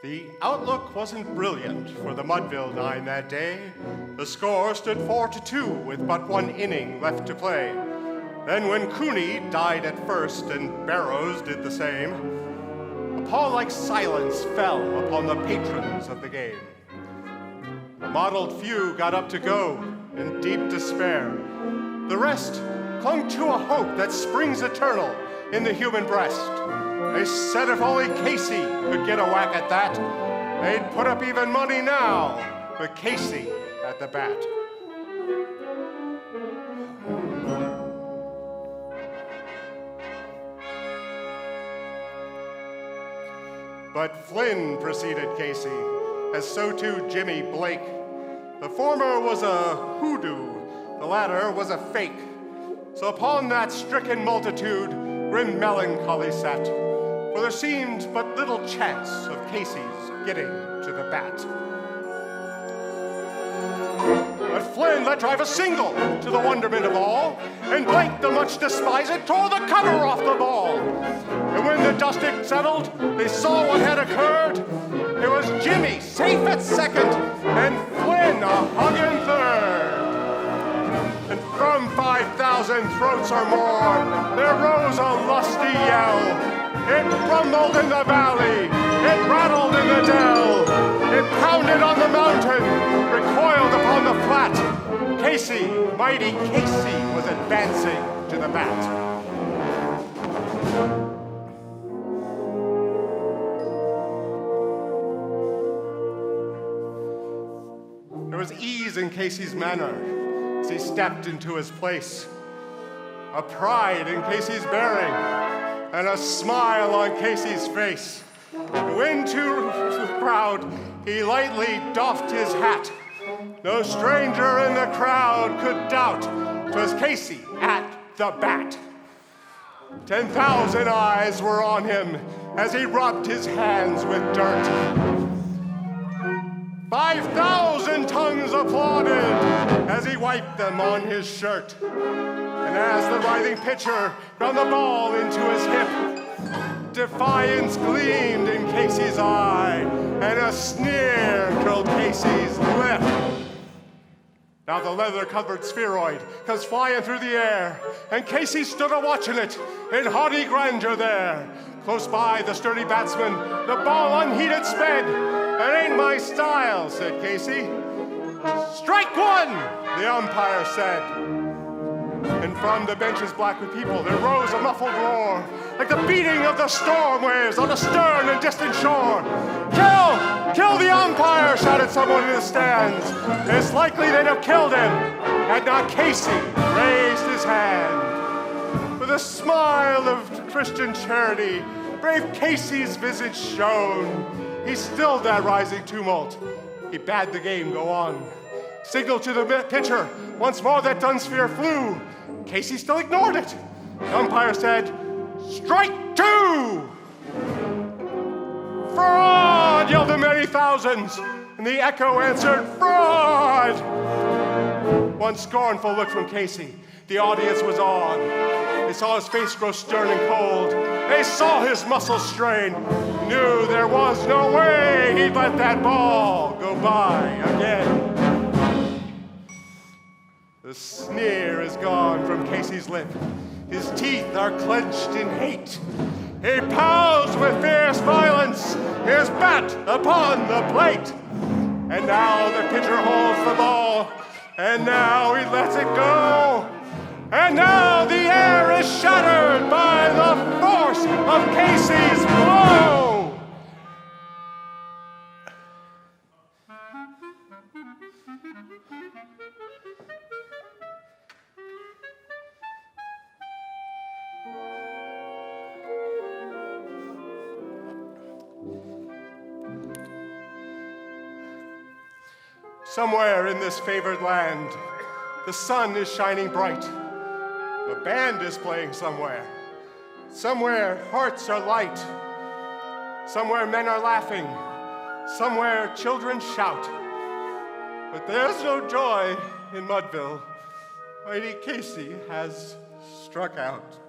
The outlook wasn't brilliant for the Mudville Nine that day. The score stood 4-2 with but one inning left to play. Then when Cooney died at first and Barrows did the same, a pall-like silence fell upon the patrons of the game. The mottled few got up to go in deep despair. The rest clung to a hope that springs eternal in the human breast. They said if only Casey could get a whack at that, they'd put up even money now with Casey at the bat. But Flynn preceded Casey, as so too Jimmy Blake. The former was a hoodoo, the latter was a fake. So upon that stricken multitude, grim melancholy sat, for there seemed but little chance of Casey's getting to the bat. But Flynn let drive a single, to the wonderment of all, and Blake, the much despised, tore the cover off the ball. And when the dust had settled, they saw what had occurred. It was Jimmy safe at second, and Flynn a hugging third. And from 5,000 throats or more, there rose a lusty yell. It rumbled in the valley, it rattled in the dell, it pounded on the mountain, recoiled upon the flat. Casey, mighty Casey, was advancing to the bat. There was ease in Casey's manner as he stepped into his place, a pride in Casey's bearing, and a smile on Casey's face. When to the crowd, he lightly doffed his hat. No stranger in the crowd could doubt 'twas Casey at the bat. 10,000 eyes were on him as he rubbed his hands with dirt. 5,000 tongues applauded as he wiped them on his shirt. And as the writhing pitcher ground the ball into his hip, defiance gleamed in Casey's eye, and a sneer curled Casey's lip. Now the leather-covered spheroid comes flying through the air, and Casey stood a-watching it in haughty grandeur there. Close by the sturdy batsman, the ball unheeded sped. "That ain't my style," said Casey. "Strike one," the umpire said. And from the benches black with people there rose a muffled roar, like the beating of the storm waves on a stern and distant shore. "Kill! Kill the umpire!" shouted someone in the stands. It's likely they'd have killed him had not Casey raised his hand. With a smile of Christian charity, brave Casey's visage shone. He stilled that rising tumult. He bade the game go on. Signaled to the pitcher. Once more that dun sphere flew. Casey still ignored it. The umpire said, "Strike two!" "Fraud!" yelled the many thousands, and the echo answered, "Fraud!" One scornful look from Casey. The audience was awed. They saw his face grow stern and cold. They saw his muscles strain. Knew there was no way he'd let that ball go by again. The sneer is gone from Casey's lip. His teeth are clenched in hate. He pounds with fierce violence his bat upon the plate. And now the pitcher holds the ball, and now he lets it go. And now the air is shattered by the force of Casey's blow. Somewhere in this favored land, the sun is shining bright. A band is playing somewhere. Somewhere hearts are light. Somewhere men are laughing. Somewhere children shout. But there's no joy in Mudville. Mighty Casey has struck out.